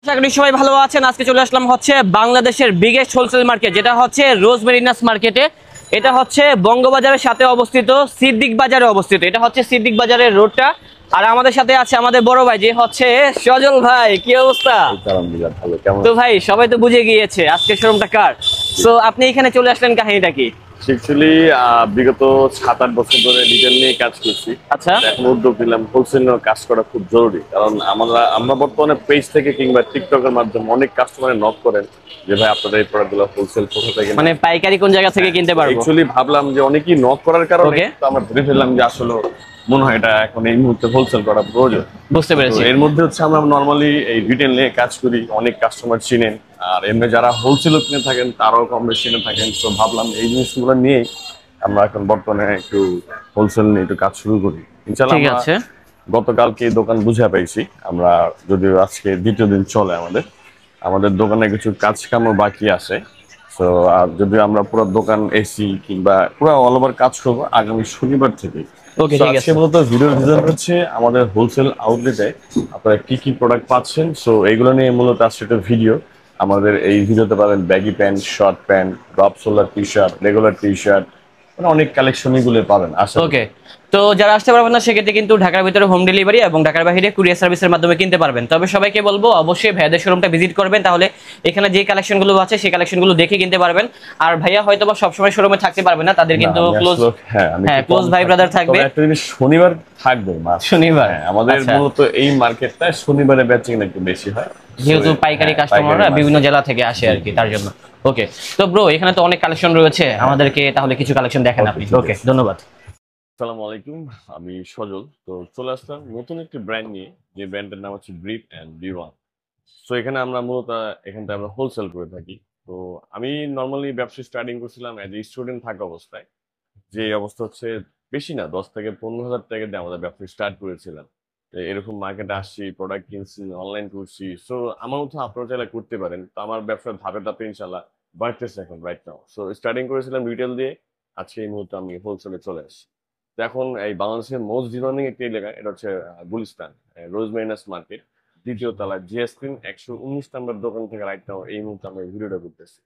আশা করি সবাই ভালো আছেন। আজকে চলে আসলাম হচ্ছে বাংলাদেশের বিগেস্ট হোলসেল মার্কেট, যেটা হচ্ছে রোজ মেরিনাস মার্কেটে। এটা হচ্ছে বঙ্গবাজারের সাথে অবস্থিত, সিদ্দিক বাজারে অবস্থিত। এটা হচ্ছে সিদ্দিক বাজারের রোডটা। আর আমাদের সাথে আছে আমাদের বড় ভাই, যে হচ্ছে সজল ভাই। কি অবস্থা? তো ভাই, সবাই তো বুঝে গিয়েছে আজকে শোরুমটা কার। তো আপনি এখানে চলে আসলেন, কাহিনীটা কি? অ্যাকচুয়ালি বিগত 7-8 বছর ধরে রিটেল নিয়ে কাজ করছি। আচ্ছা, এখন উদ্যোগ নিলাম হোলসেল নিয়ে কাজ করা খুব জরুরি, কারণ আমরা বর্তমানে পেজ থেকে কিংবা টিকটকের মাধ্যমে অনেক কাস্টমার নক করেন যে ভাই আপনাদের এই প্রোডাক্টগুলো হোলসেল কোথা থেকে, মানে পাইকারি কোন জায়গা থেকে কিনতে পারবো। অ্যাকচুয়ালি ভাবলাম যে অনেকেই নক করার কারণে তো আমরা ধরে ফেললাম যে আসলে মনে হয় এটা এখন এই মুহূর্তে হোলসেল করা প্রয়োজন। বুঝতে পেরেছি। এর মধ্যে হচ্ছে আমরা নর্মালি এই রিটেল নিয়ে কাজ করি, অনেক কাস্টমার চিনেন, আর এমনি যারা হোলসেলও কিনে থাকেন তারাও কম বেশি চিনে থাকেন। তো ভাবলাম এই জিনিসগুলো নিয়ে আমরা এখন বর্তমানে একটু হোলসেল নিয়ে একটু কাজ শুরু করি। ইনশাআল্লাহ ঠিক আছে। গতকালকে দোকান বুঝে পেয়েছি আমরা, যদিও আজকে দ্বিতীয় দিন চলে আমাদের দোকানে কিছু কাজ কামও বাকি আছে। তো আর যদি আমরা পুরো দোকান এসি কিংবা পুরো অল ওভার কাজ করবো আগামী শনিবার থেকে। ওকে, ঠিক আছে। মূলত ভিডিওর রিজন হচ্ছে আমাদের হোলসেল আউটলেটে আপনারা কি কি প্রোডাক্ট পাচ্ছেন, সো এগুলো নিয়ে মূলত আজকে একটা ভিডিও। আমাদের এই ভিডিওতে পাবেন baggy pant, short pant, drop solar T shirt, regular T shirt, মানে অনেক কালেকশন এগুলো পাবেন আশা করি। ওকে, তো যারা আসতে পারবেন না সেক্ষেত্রে কিন্তু ঢাকার ভিতরে হোম ডেলিভারি এবং ঢাকার বাইরে কুরিয়ার সার্ভিসের মাধ্যমে কিনতে পারবেন। তবে সবাইকে বলবো অবশ্যই ভাইয়াদের শোরুমটা ভিজিট করবেন, তাহলে এখানে যে কালেকশনগুলো আছে সেই কালেকশনগুলো দেখে কিনতে পারবেন। আর ভাইয়া হয়তো বা সবসময় শোরুমে থাকতে পারবে না, তাদের কিন্তু ক্লোজ ভাই ব্রাদার থাকবে। শনিবার থাকবে, শনিবার আমাদের মূলত এই মার্কেটটা শনিবারে বেচিং একটু বেশি হয়, যেহেতু পাইকারি কাস্টমাররা বিভিন্ন জেলা থেকে আসে আর কি, তার জন্য। ওকে, তো ব্রো এখানে তো অনেক কালেকশন রয়েছে, আমাদেরকে তাহলে কিছু কালেকশন দেখেন আপনি। ওকে, ধন্যবাদ। আসসালামু আলাইকুম, আমি সজল। তো চলে আসলাম নতুন একটি ব্র্যান্ড নিয়ে, যে ব্র্যান্ডের নাম হচ্ছে ব্রিপ অ্যান্ড বি1। তো এখানে আমরা মূলত এখানটা আমরা হোলসেল করে থাকি। তো আমি নর্মালি ব্যবসা স্টার্টিং করছিলাম এজ এ স্টুডেন্ট থাকা অবস্থায়। যে অবস্থা হচ্ছে বেশি না, 10 থেকে 15 হাজার টাকা দিয়ে আমাদের ব্যবসা স্টার্ট করেছিলাম। তো এরকম মার্কেটে আসছি, প্রোডাক্ট কিনছি, অনলাইন করছি। সো আমার মতো আপনারা চাইলে করতে পারেন। তো আমার ব্যবসার ধাপে ধাপে ইনশাল্লাহ বাড়তেছে এখন রাইট নাও। সো স্টার্টিং করেছিলাম রিটেল দিয়ে, আজকে এই মুহূর্তে আমি হোলসেলে চলে আসছি। তো এখন এই বাংলাদেশের মোস্ট ডিমান্ডিং একটি এলাকা, এটা হচ্ছে গুলিস্তান রোজ মেরিনাস মার্কেট, দ্বিতীয় তলায় জিএস স্ক্রিন 119 নাম্বার দোকান থেকে রাইট নাও এই মুহূর্তে আমরা ভিডিওটা করতেছি।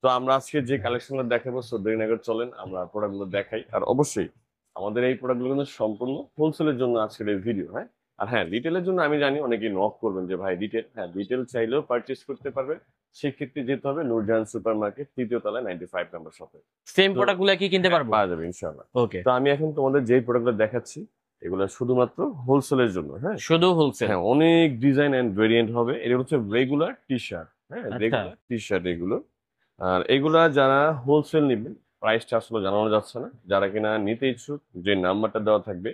তো আমরা আজকে যে কালেকশনগুলো দেখাবো, সো দেরি না করে চলেন আমরা প্রোডাক্টগুলো দেখাই। আর অবশ্যই আমাদের এই প্রোডাক্টগুলো কিন্তু সম্পূর্ণ হোলসেলের জন্য আজকের এই ভিডিও। হ্যাঁ, আর হ্যাঁ, রিটেলের জন্য আমি জানি অনেকেই নক করবেন যে ভাই রিটেল, হ্যাঁ রিটেল চাইলেও পারচেস করতে পারবেন। সেক্ষেত্রে যেতে হবে নূরজাহান সুপার মার্কেট, তৃতীয় তলায় 95 নম্বর শপে। সেম প্রোডাক্টগুলো কি কিনতে পারবো? পাওয়া যাবে ইনশাআল্লাহ। ওকে, তো আমি এখন তোমাদের যে প্রোডাক্টগুলো দেখাচ্ছি এগুলো শুধুমাত্র হোলসেলের জন্য। হ্যাঁ, শুধু হোলসেল? হ্যাঁ, অনেক ডিজাইন এন্ড ভেরিয়েন্ট হবে। এটা হচ্ছে রেগুলার টি শার্ট। হ্যাঁ, আচ্ছা, রেগুলার টি শার্ট এগুলো। আর এগুলা যারা হোলসেল নেবেন প্রাইসটা আসলে জানানো যাচ্ছে না। যারা কিনা নিতে ইচ্ছুক, যে নাম্বারটা দেওয়া থাকবে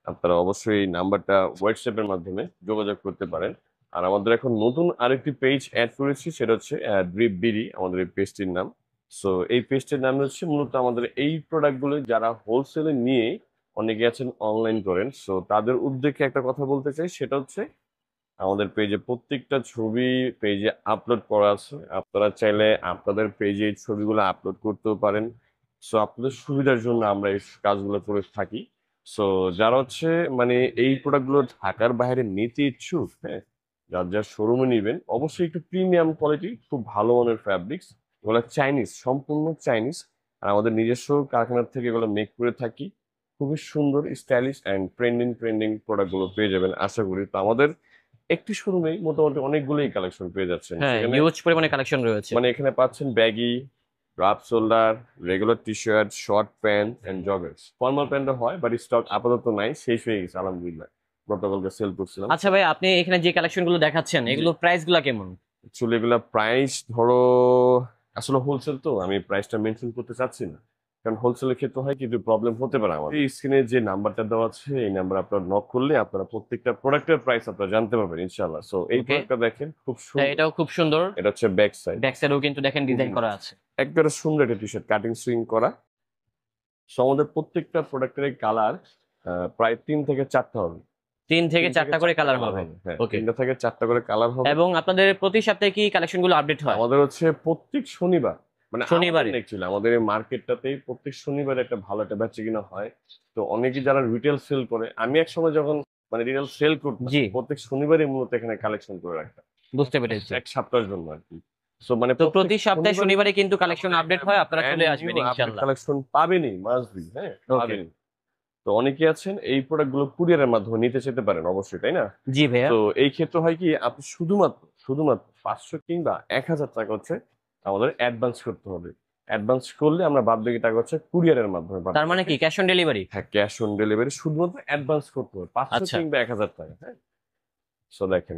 আপনারা অবশ্যই এই নাম্বারটা হোয়াটসঅ্যাপের মাধ্যমে যোগাযোগ করতে পারেন। আর আমাদের এখন নতুন আরেকটি পেজ অ্যাড করেছি, সেটা হচ্ছে ড্রিপ বিডি আমাদের এই পেজটির নাম। সো এই পেজটির নাম হচ্ছে মূলত আমাদের এই প্রোডাক্টগুলো যারা হোলসেলে নিয়ে অনেকে আছেন অনলাইন করেন, সো তাদের উদ্দেশ্যে একটা কথা বলতে চাই, সেটা হচ্ছে আমাদের পেজে প্রত্যেকটা ছবি পেজে আপলোড করা আছে। আপনারা চাইলে আপনাদের পেজে এই ছবিগুলো আপলোড করতেও পারেন। সো আপনাদের সুবিধার জন্য আমরা এই কাজগুলো করে থাকি। সো যারা হচ্ছে মানে এই প্রোডাক্টগুলো ঢাকার বাইরে নিতে ইচ্ছুক, হ্যাঁ, যার শোরুমে নেবেন অবশ্যই একটু প্রিমিয়াম কোয়ালিটি, খুব ভালো মানের ফ্যাব্রিক্স, এগুলো চাইনিজ, সম্পূর্ণ চাইনিজ। আর আমাদের নিজস্ব কারখানার থেকে এগুলো মেক করে থাকি। খুবই সুন্দর, স্টাইলিশ অ্যান্ড ট্রেন্ডিং প্রোডাক্টগুলো পেয়ে যাবেন আশা করি। তো আমাদের একটি শোরুমেই মোটামুটি অনেকগুলোই কালেকশন পেয়ে যাচ্ছেন। হ্যাঁ, সেখানে হিউজ পরিমাণে কালেকশন রয়েছে। মানে এখানে পাচ্ছেন baggy, rough shoulder, regular T shirt, short pant and joggers. Formal প্যান্টও হয় বাট স্টক আপাতত নাই, শেষ হয়ে গেছে আলহামদুলিল্লাহ। গতকালকে সেল করছিলাম। আচ্ছা ভাই, আপনি এখানে যে কালেকশন গুলো দেখাচ্ছেন এগুলো প্রাইস গুলা কেমন? অ্যাকচুয়ালি এগুলা প্রাইস ধরো, আসলে হোলসেল তো আমি প্রাইসটা মেনশন করতে চাচ্ছি না, কারণ হোলসেলের ক্ষেত্রে হয় কিন্তু প্রবলেম হতে পারে। আমার এই স্ক্রিনে যে নাম্বারটা দেওয়া আছে এই নাম্বার আপনারা নক করলে আপনারা প্রত্যেকটা প্রোডাক্টের প্রাইস আপনারা জানতে পারবেন ইনশাআল্লাহ। সো এই প্রোডাক্টটা দেখেন, খুব হ্যাঁ, সুন্দর। এটাও খুব সুন্দর। এটা হচ্ছে ব্যাক সাইড। ব্যাক সাইডেও কিন্তু দেখেন ডিজাইন করা আছে। একবারে সুন্দর একটা টি শার্ট, কাটিং সুইং করা। সো আমাদের প্রত্যেকটা প্রোডাক্টের কালার প্রায় 3 থেকে 4টা হবে। 3 থেকে 4টা করে কালার হবে। হ্যাঁ, ওকে, 3 থেকে 4টা করে কালার হবে। এবং আপনাদের প্রতি সপ্তাহে কি কালেকশন গুলো আপডেট হয়? আমাদের হচ্ছে প্রত্যেক শনিবার, মানে শনিবারে? অ্যাকচুয়ালি আমাদের এই মার্কেটটাতেই প্রত্যেক শনিবারে একটা ভালো একটা বেচা কিনা হয়। তো অনেকে যারা রিটেল সেল করে, আমি এক সময় যখন মানে রিটেল সেল করতাম জি, প্রত্যেক শনিবারই মূলত এখানে কালেকশন করে রাখতাম। বুঝতে পেরেছি। এক সপ্তাহের জন্য আর কি। সো মানে তো প্রতি সপ্তাহে শনিবারে কিন্তু কালেকশন আপডেট হয়, আপনারা চলে আসবেন ইনশাআল্লাহ। কালেকশন পাবেনই, মাস্ট বি, হ্যাঁ ওকে। পাবেনই। তো অনেকে আছেন এই প্রোডাক্ট গুলো কুরিয়ারের মাধ্যমে নিতে যেতে পারেন অবশ্যই, তাই না? জি ভাইয়া। তো এই ক্ষেত্রে হয় কি, আপনি শুধুমাত্র 500 কিংবা 1000 টাকা হচ্ছে আমাদের অ্যাডভান্স করতে হবে। অ্যাডভান্স করলে আমরা বাদ বাকি টাকা হচ্ছে কুরিয়ারের মাধ্যমে তার পাঠাবো। মানে কি ক্যাশ অন ডেলিভারি? হ্যাঁ, ক্যাশ অন ডেলিভারি, শুধুমাত্র অ্যাডভান্স করতে হবে 500 আচ্ছা। কিংবা 1000 টাকা, হ্যাঁ। সো দেখেন,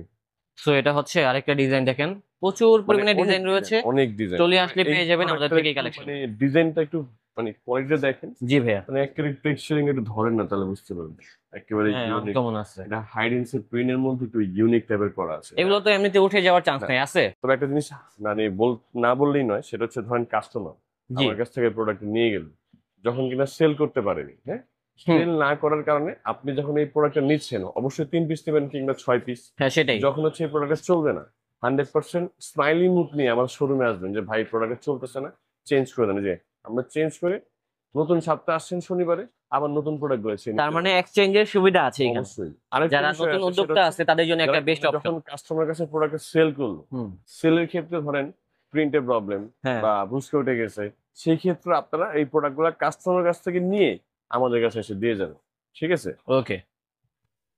সো এটা হচ্ছে আরেকটা ডিজাইন, দেখেন প্রচুর মানে পরিমাণে ডিজাইন রয়েছে, অনেক ডিজাইন চলে আসলে পেয়ে যাবেন আমাদের থেকে কালেকশন। মানে ডিজাইনটা একটু মানে কোয়ালিটিটা দেখেন, জি ভাইয়া। মানে একেবারে টেক্সচারিং একটু ধরেন না তাহলে বুঝতে পারবেন, একেবারে হ্যাঁ ইউনিক। কেমন আছে, এটা হাইডেন্সের প্রিন্টের মধ্যে একটু ইউনিক টাইপের করা আছে। এগুলো তো এমনিতে উঠে যাওয়ার চান্স নাই, আছে? তবে একটা জিনিস মানে না বললেই নয়, সেটা হচ্ছে ধরেন কাস্টমার জি। আমার কাছ থেকে প্রোডাক্ট নিয়ে গেল, যখন কিনা সেল করতে পারেনি, হ্যাঁ, হুম। সেল না করার কারণে আপনি যখন এই প্রোডাক্টটা নিচ্ছেন অবশ্যই 3 পিস নেবেন কিংবা 6 পিস। হ্যাঁ সেটাই। যখন হচ্ছে এই প্রোডাক্টটা চলবে না, 100% স্মাইলি মুখ নিয়ে আমার শোরুমে আসবেন যে ভাই প্রোডাক্ট চলতেছে না, চেঞ্জ করে দেন। যে আমরা চেঞ্জ করে নতুন সপ্তাহে আসছেন শনিবারে, আবার নতুন প্রোডাক্ট গুলো তার মানে এক্সচেঞ্জের সুবিধা আছে এখানে, অবশ্যই। আরেকটা যারা বিষয় নতুন আছে, সেটা উদ্যোক্তা হচ্ছে আছে তাদের জন্য একটা বেস্ট অপশন। যখন কাস্টমার কাছে প্রোডাক্ট সেল করলো, হুম। সেলের ক্ষেত্রে ধরেন প্রিন্টের প্রবলেম হ্যাঁ। বা বুঝকে উঠে গেছে, সেই ক্ষেত্রে আপনারা এই প্রোডাক্টগুলো কাস্টমার কাছ থেকে নিয়ে আমাদের কাছে এসে দিয়ে যাবেন, ঠিক আছে? ওকে।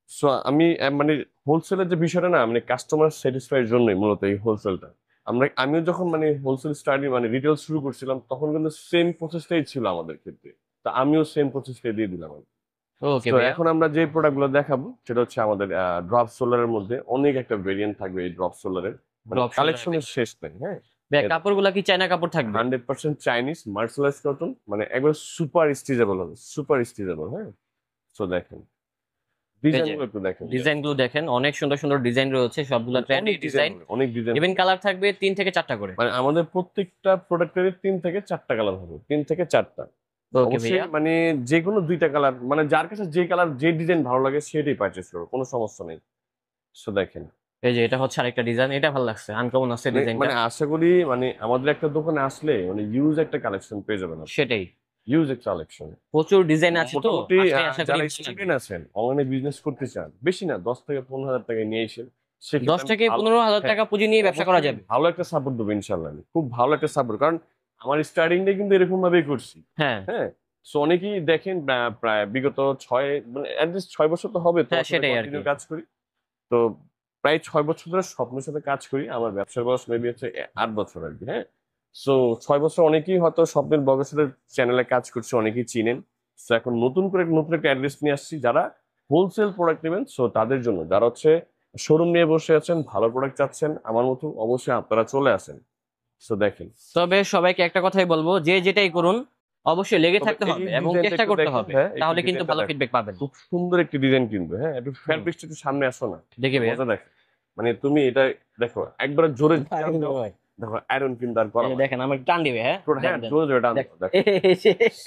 সো আমি মানে হোলসেলের যে বিষয়টা না, মানে কাস্টমার স্যাটিসফাইয়ের জন্যই মূলত এই হোলসেলটা। আমিও যখন মানে হোলসেল স্টাডি মানে রিটেল শুরু করছিলাম, তখন কিন্তু সেম প্রসেসটাই ছিল আমাদের ক্ষেত্রে। তো আমিও সেম প্রসেসটাই দিয়ে দিলাম। ওকে তো ভাইয়া। এখন আমরা যে প্রোডাক্ট গুলো দেখাবো সেটা হচ্ছে আমাদের ড্রপ সোলারের মধ্যে অনেক একটা ভেরিয়েন্ট থাকবে। এই ড্রপ সোলারের মানে Drop solar কালেকশনের শেষ নেই, হ্যাঁ। ভাইয়া কাপড়গুলা কি চায়না কাপড় থাকবে? 100% চাইনিজ মার্সেলাইজ কটন, মানে একবার সুপার স্টিচেবল হবে, সুপার স্টিচেবল, হ্যাঁ। তো দেখেন ডিজাইন গুলো একটু দেখেন, ডিজাইন গুলো দেখেন, অনেক সুন্দর সুন্দর ডিজাইন রয়েছে, সবগুলো ট্রেন্ডি ডিজাইন। অনেক ডিজাইন। ইভেন কালার থাকবে 3 থেকে 4টা করে। মানে আমাদের প্রত্যেকটা প্রোডাক্টের 3 থেকে 4টা কালার হবে, 3 থেকে 4টা। ওকে অবশ্যই ভাইয়া। মানে যে কোনো 2টা কালার, মানে যার কাছে যে কালার যে ডিজাইন ভালো লাগে সেটাই পারচেজ করবে, কোনো সমস্যা নেই। সো দেখেন, এই যে এটা হচ্ছে আরেকটা ডিজাইন, এটা ভালো লাগছে, আনকমন আছে ডিজাইনটা। মানে আশা করি মানে আমাদের একটা দোকানে আসলে মানে ইউজ একটা কালেকশন পেয়ে যাবেন আপনি। সেটাই, ইউজ একটা কালেকশন প্রচুর ডিজাইন আছে তো, মোটামুটি আসলে আশা করি যারা ভালো স্টুডেন্ট লাগবে। আছেন, অনলাইনে বিজনেস করতে চান, বেশি না 10 থেকে 15,000 টাকা নিয়ে এসেন, 10 থেকে 15,000 টাকা পুঁজি নিয়ে ব্যবসা করা যাবে। ভালো একটা সাপোর্ট দেবো ইনশাল্লাহ, আমি খুব ভালো একটা সাপোর্ট, কারণ আমার স্টার্টিংটা কিন্তু এরকম ভাবেই করছি, হ্যাঁ হ্যাঁ। সো অনেকেই দেখেন প্রায় বিগত 6 মানে অ্যাটলিস্ট 6 বছর তো হবে তো হ্যাঁ, আসলে সেটাই আর কি। continue কাজ করি। তো প্রায় 6 বছর ধরে স্বপ্নের সাথে কাজ করি, আমার ব্যবসার বয়স মেবি হচ্ছে 8 বছর আর কি, হ্যাঁ। সো 6 বছর অনেকেই হয়তো স্বপ্নের ব্লগের সাথে চ্যানেলে কাজ করছে, অনেকেই চিনেন। সো এখন নতুন একটা অ্যাড্রেস নিয়ে আসছি, যারা হোলসেল প্রোডাক্ট নেবেন, সো তাদের জন্য, যারা হচ্ছে শোরুম নিয়ে বসে আছেন, ভালো প্রোডাক্ট চাচ্ছেন আমার মতো, অবশ্যই আপনারা চলে আসেন। সো দেখেন, তবে সবাইকে একটা কথাই বলবো, যে যেটাই করুন অবশ্যই লেগে তবে থাকতে এই হবে এবং ডিজাইনটা চেষ্টা একটু করতে দেখেন, হবে, হ্যাঁ, তাহলে কিন্তু ডিজাইনটা ভালো দেখেন। ফিডব্যাক পাবেন। খুব সুন্দর একটি ডিজাইন কিন্তু, হ্যাঁ, একটু ফ্যাব্রিকটা একটু সামনে আসো না, দেখি ভাইয়া। মজা দেখো। মানে তুমি এটা দেখো একবার জোরে দেখো, আয়রন কিন্তু আর করা এই যে দেখেন, আমার টান দিবে, হ্যাঁ হ্যাঁ, জোরে জোরে টান দাও, দেখো।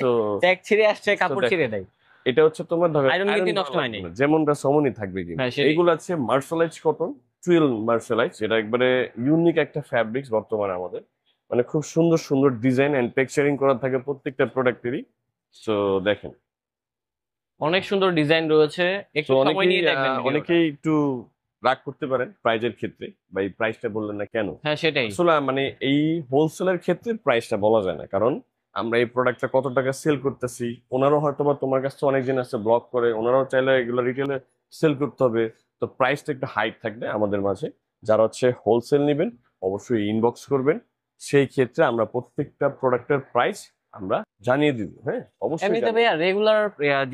সো ট্যাগ ছিঁড়ে আসছে, কাপড় দেখেন, ছিঁড়ে দেয়। এটা হচ্ছে তোমার ধরো Iron কিন্তু iron নষ্ট করা হয়নি। লাগবে না, যেমনটা সমনই থাকবে কিন্তু। হ্যাঁ, সেটাই। এইগুলো আছে মার্শালাইজ কটন, টুইল মার্শালাইজ, এটা একবারে ইউনিক একটা ফ্যাব্রিক্স বর্তমানে আমাদের, মানে খুব সুন্দর সুন্দর ডিজাইন এন্ড টেক্সচারিং করা থাকে প্রত্যেকটা প্রোডাক্টেরই। সো দেখেন, অনেক সুন্দর ডিজাইন রয়েছে, একটু তো সময় নিয়ে দেখবেন ভিডিওটা। অনেকেই একটু রাগ করতে পারেন প্রাইজের ক্ষেত্রে, বা এই প্রাইসটা বললেন না কেন। হ্যাঁ সেটাই। আসলে মানে এই হোলসেলের ক্ষেত্রে প্রাইসটা বলা যায় না, কারণ আমরা এই প্রোডাক্টটা কত টাকা সেল করতেছি, ওনারও হয়তো বা তোমার কাছে অনেকদিন আছে ব্লক করে, ওনারাও চাইলে এগুলো রিটেলে সেল করতে হবে। তো প্রাইসটা একটু হাইট থাকবে আমাদের মাঝে। যারা হচ্ছে হোলসেল নেবেন অবশ্যই ইনবক্স করবেন, সেই ক্ষেত্রে আমরা প্রত্যেকটা প্রোডাক্টের প্রাইস আমরা জানিয়ে দিব, হ্যাঁ অবশ্যই। এমনিতে ভাইয়া রেগুলার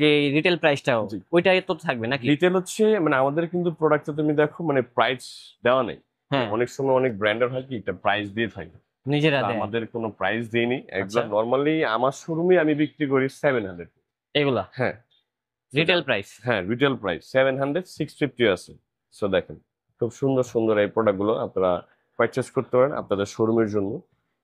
যে রিটেল প্রাইসটাও জি। ওইটাই তো থাকবে নাকি? রিটেল হচ্ছে মানে আমাদের কিন্তু প্রোডাক্টটা তুমি দেখো মানে প্রাইস দেওয়া নেই। হ্যাঁ, অনেক সময় অনেক ব্র্যান্ডের হয় কি একটা প্রাইস দিয়ে থাকে, নিজেরা তা দেয় আমাদের কোনো প্রাইস দেয়নি একদম। আচ্ছা। নরমালি আমার শোরুমে আমি বিক্রি করি 700। এগুলা হ্যাঁ, রিটেল প্রাইস। হ্যাঁ রিটেল প্রাইস 700, 650 আছে। সো দেখেন, খুব সুন্দর সুন্দর এই প্রোডাক্টগুলো আপনারা পারচেজ করতে পারেন আপনাদের শোরুমের জন্য।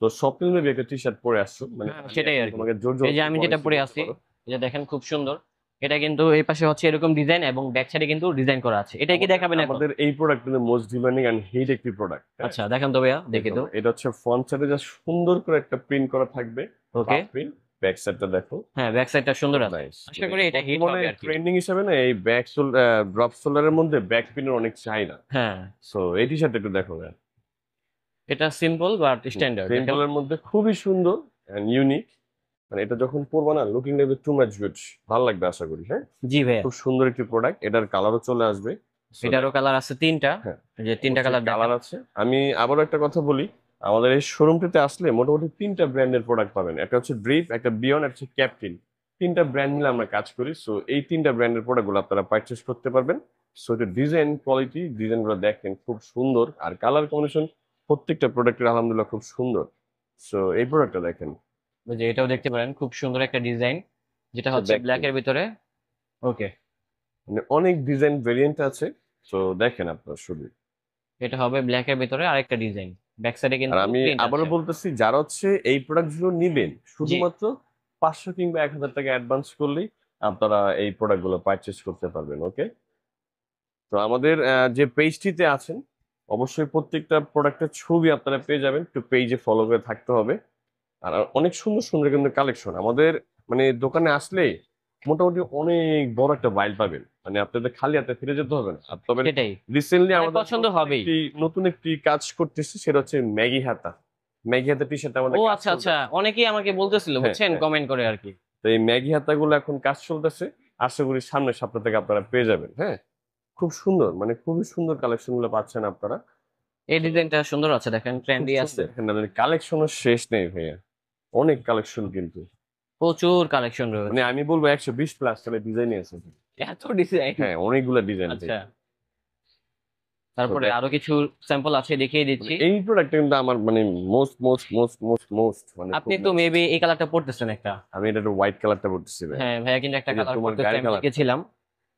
তো স্বপ্নিল মেবি একটা টি শার্ট পরে আসছো, মানে হ্যাঁ, সেটাই আর কি। তোমাকে জোর জোর এই যে আমি যেটা পরে আছি, এই যে দেখেন খুব সুন্দর, এটা কিন্তু এই পাশে হচ্ছে এরকম ডিজাইন এবং ব্যাক সাইডে কিন্তু ডিজাইন করা আছে। এটাই কি দেখাবেন এখন? আমাদের এই প্রোডাক্ট কিন্তু মোস্ট ডিমান্ডিং এন্ড হিট একটি প্রোডাক্ট। আচ্ছা দেখান তো ভাইয়া, দেখি তো। এটা হচ্ছে ফ্রন্ট সাইডে যা সুন্দর করে একটা প্রিন্ট করা থাকবে, ওকে। প্রিন্ট, ব্যাক সাইডটা দেখো, হ্যাঁ ব্যাক সাইডটা সুন্দর আছে, নাইস। আশা করি এটা হিট মানে হবে আর কি। ট্রেন্ডিং হিসেবে না এই ব্যাক ড্রপ শোল্ডারের মধ্যে ব্যাক পিনের অনেক চাহিদা। হ্যাঁ সো এই টি শার্টটা একটু দেখো ভাইয়া। এটা সিম্পল বাট স্ট্যান্ডার্ড। সিম্পলের মধ্যে খুবই সুন্দর এন্ড ইউনিক, মানে এটা যখন পরবা না লুকিং লাগবে টু মাচ গুড, ভালো লাগবে আশা করি। হ্যাঁ, জি ভাইয়া, খুব সুন্দর একটি প্রোডাক্ট, এটার কালারও চলে আসবে। So, এটারও কালার আছে তিনটা, হ্যাঁ, যে তিনটা কালার কালার আছে। আমি আবারও একটা কথা বলি, আমাদের এই শোরুমটিতে আসলে মোটামুটি তিনটা ব্র্যান্ডের প্রোডাক্ট পাবেন। একটা হচ্ছে ড্রিপ, একটা বিয়ন্ড, একটা হচ্ছে ক্যাপটিন। তিনটা ব্র্যান্ড মিলে আমরা কাজ করি। সো এই তিনটা ব্র্যান্ডের প্রোডাক্টগুলো আপনারা পারচেস করতে পারবেন। সো এটা ডিজাইন কোয়ালিটি, ডিজাইনগুলো দেখেন খুব সুন্দর, আর কালার কম্বিনেশন প্রত্যেকটা প্রোডাক্টের আলহামদুলিল্লাহ খুব সুন্দর। সো এই প্রোডাক্টটা দেখেন, যে এটাও দেখতে পারেন, খুব সুন্দর একটা ডিজাইন, যেটা হচ্ছে দেখতে। ব্ল্যাক এর ভিতরে। ওকে, মানে অনেক ডিজাইন ভেরিয়েন্ট আছে। তো দেখেন আপনারা শুধু। এটা হবে ব্ল্যাক এর ভিতরে আরেকটা ডিজাইন, ব্যাক সাইডে আর কিন্তু আমি প্রিন্ট আবারও আছে। বলতেছি, যারা হচ্ছে এই প্রোডাক্টগুলো নিবেন শুধুমাত্র 500 কিংবা 1000 টাকা অ্যাডভান্স করলেই আপনারা এই প্রোডাক্টগুলো পারচেস করতে পারবেন। ওকে, তো আমাদের যে পেজটিতে আছেন অবশ্যই প্রত্যেকটা প্রোডাক্টের ছবি আপনারা পেয়ে যাবেন, একটু পেজে ফলো করে থাকতে হবে। আর অনেক সুন্দর সুন্দর কিন্তু কালেকশন আমাদের, মানে দোকানে আসলে মোটামুটি অনেক বড় একটা বাইল পাবেন, মানে আপনাদের খালি হাতে ফিরে যেতে হবে না। আর তবে সেটাই, রিসেন্টলি মানে আমাদের পছন্দ হবেই। নতুন একটি কাজ করতেছি, সেটা হচ্ছে ম্যাগি হাতা। ম্যাগি হাতা টি শার্ট আমাদের ও কাজ আচ্ছা চলতেছে। আচ্ছা, অনেকেই আমাকে বলতেছিল হ্যাঁ, বুঝছেন, হ্যাঁ। কমেন্ট করে আর কি। তো এই ম্যাগি হাতাগুলো এখন কাজ চলতেছে, আশা করি সামনের সপ্তাহ থেকে আপনারা পেয়ে যাবেন। হ্যাঁ, খুব সুন্দর, মানে খুবই সুন্দর কালেকশন গুলো পাচ্ছেন আপনারা। এই ডিজাইনটা সুন্দর আছে, দেখেন ট্রেন্ডি আছে, কালেকশনের শেষ নেই ভাইয়া, অনেক কালেকশন কিন্তু। প্রচুর কালেকশন মানে রয়েছে। আমি বলবো 120 প্লাস তাহলে ডিজাইনই আছে। এত ডিজাইন, হ্যাঁ, অনেকগুলা ডিজাইন। আচ্ছা। তারপরে আরো কিছু স্যাম্পল আছে, দেখিয়ে দিচ্ছি। এই প্রোডাক্টটা কিন্তু আমার মানে most most most most most মানে আপনি খুব তো nice। মেবি এই কালারটা পড়তেছেন একটা। আমি এটা হোয়াইট কালারটা পড়তেছি ভাই। হ্যাঁ ভাইয়া, কিন্তু একটা এই যে কালার তোমার পড়তেছে, গাড়ি আমি কালার, দেখেছিলাম।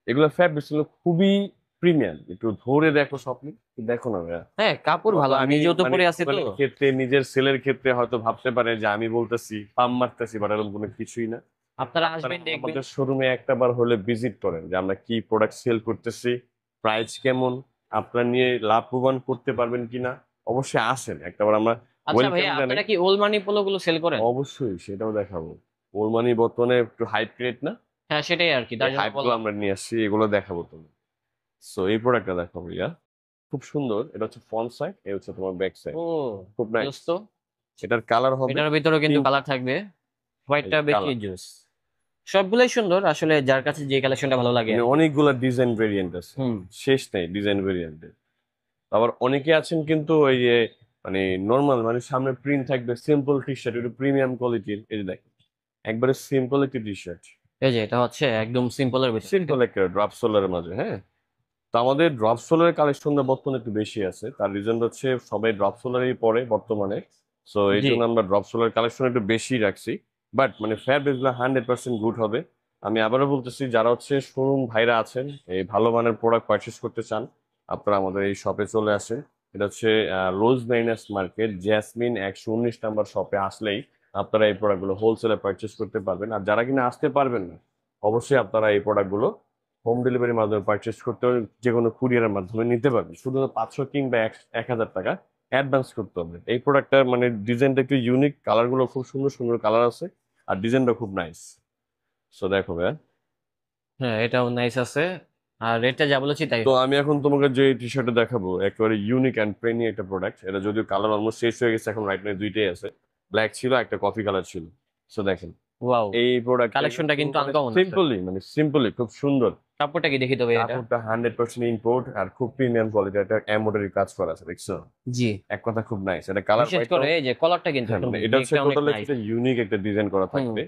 এগুলো ফ্যাব্রিক্স গুলো খুবই প্রিমিয়াম, একটু ধরে দেখো স্বপ্ন, দেখো না ভাইয়া। হ্যাঁ কাপড় ভালো, আমি আমি যেহেতু মানে পরে আছি তো। দোকানের ক্ষেত্রে, নিজের সেলের ক্ষেত্রে হয়তো ভাবতে পারে যে আমি বলতেছি পাম মারতেছি, বাট এরকম কোনো কিছুই না। আপনারা আপনারা আসবেন, দেখবেন। আমাদের শোরুমে একটা বার হলে ভিজিট করেন যে আমরা কি প্রোডাক্ট সেল করতেছি, প্রাইস কেমন, আপনারা নিয়ে লাভবান করতে পারবেন কিনা। অবশ্যই আসেন একটাবার, আমরা আচ্ছা ওয়েলকাম ভাইয়া, জানাই। আপনারা কি ওল মানি পোলো গুলো সেল করেন? অবশ্যই সেটাও দেখাবো। ওর মানে বর্তমানে একটু হাইপ ক্রেট না, হ্যাঁ সেটাই আর কি, তার জন্য হাইপ গুলো বললাম। আমরা নিয়ে আসছি, এগুলো দেখাবো তুমি। সো এই প্রোডাক্টটা দেখাবো ইয়া, খুব সুন্দর। এটা হচ্ছে ফ্রন্ট সাইড, এই হচ্ছে তোমার ব্যাক সাইড, ও খুব নাইস। দোস্ত, এটার কালার হবে এটার ভিতরে কিন্তু pink কালার থাকবে, হোয়াইটটা বেশি কালার, জুস। সবগুলোই সুন্দর আসলে, যার কাছে যে কালেকশনটা ভালো লাগে। মানে অনেকগুলা ডিজাইন ভেরিয়েন্ট আছে, হুম, শেষ নেই ডিজাইন ভেরিয়েন্টের। আবার অনেকে আছেন কিন্তু ওই যে মানে নর্মাল, মানে সামনে প্রিন্ট থাকবে, সিম্পল টি শার্ট, একটু প্রিমিয়াম কোয়ালিটির। এই যে দেখেন একবারে সিম্পল একটি টি শার্ট, এই যে এটা হচ্ছে একদম সিম্পলের ভিতরে। সিম্পল একটা ড্রপ সোলারের মাঝে। হ্যাঁ, তো আমাদের ড্রপ সোলারের কালেকশনটা বর্তমানে একটু বেশি আছে, তার রিজন হচ্ছে সবাই ড্রপ সোলারই পরে বর্তমানে। সো এই জি, জন্য আমরা ড্রপ সোলার কালেকশন একটু বেশি রাখছি, বাট মানে ফ্যাব্রিক গুলো 100% গুড হবে। আমি আবারও বলতেছি, যারা হচ্ছে শোরুম ভাইরা আছেন, এই ভালো মানের প্রোডাক্ট পারচেস করতে চান, আপনারা আমাদের এই শপে চলে আসেন। এটা হচ্ছে রোজ মেরিনাস মার্কেট, জেসমিন 119 নাম্বার শপে আসলেই আপনারা এই প্রোডাক্টগুলো হোলসেলে পারচেস করতে পারবেন। আর যারা কিনা আসতে পারবেন না, অবশ্যই আপনারা এই প্রোডাক্টগুলো হোম ডেলিভারির মাধ্যমে পারচেস করতে হবে, যে কোনো কুরিয়ারের মাধ্যমে নিতে পারবেন। শুধু 500 কিংবা 1000 টাকা অ্যাডভান্স করতে হবে। এই প্রোডাক্টটার মানে ডিজাইনটা একটু ইউনিক, কালারগুলো খুব সুন্দর সুন্দর কালার আছে, আর ডিজাইনটা খুব নাইস। সো দেখো ভাইয়া, হ্যাঁ এটাও নাইস আছে, আর রেটটা যা বলেছি তাই। তো আমি এখন তোমাকে যে টি শার্টটা দেখাবো একেবারে ইউনিক অ্যান্ড ট্রেন্ডি একটা প্রোডাক্ট। এটা যদিও কালার অলমোস্ট শেষ হয়ে গেছে, এখন রাইট নাও দুইটাই আছে, ব্ল্যাক ছিল, একটা কফি কালার ছিল। সো দেখেন ওয়াও, এই প্রোডাক্ট কালেকশনটা কিন্তু আনকমন আছে। সিম্পলি, মানে সিম্পলি খুব সুন্দর। কাপড়টা কি দেখি তবে এটা। কাপড়টা 100% ইম্পোর্ট, আর খুব প্রিমিয়াম কোয়ালিটি, একটা এমব্রয়ডারি কাজ করা আছে, দেখছো? জি, এক কথা খুব নাইস। এটা কালার বিশেষ করে এই যে কলারটা কিন্তু হ্যাঁ, একদম মানে এটা হচ্ছে দেখতে অনেক টোটালি নাইস। একটা ইউনিক একটা ডিজাইন করা থাকবে।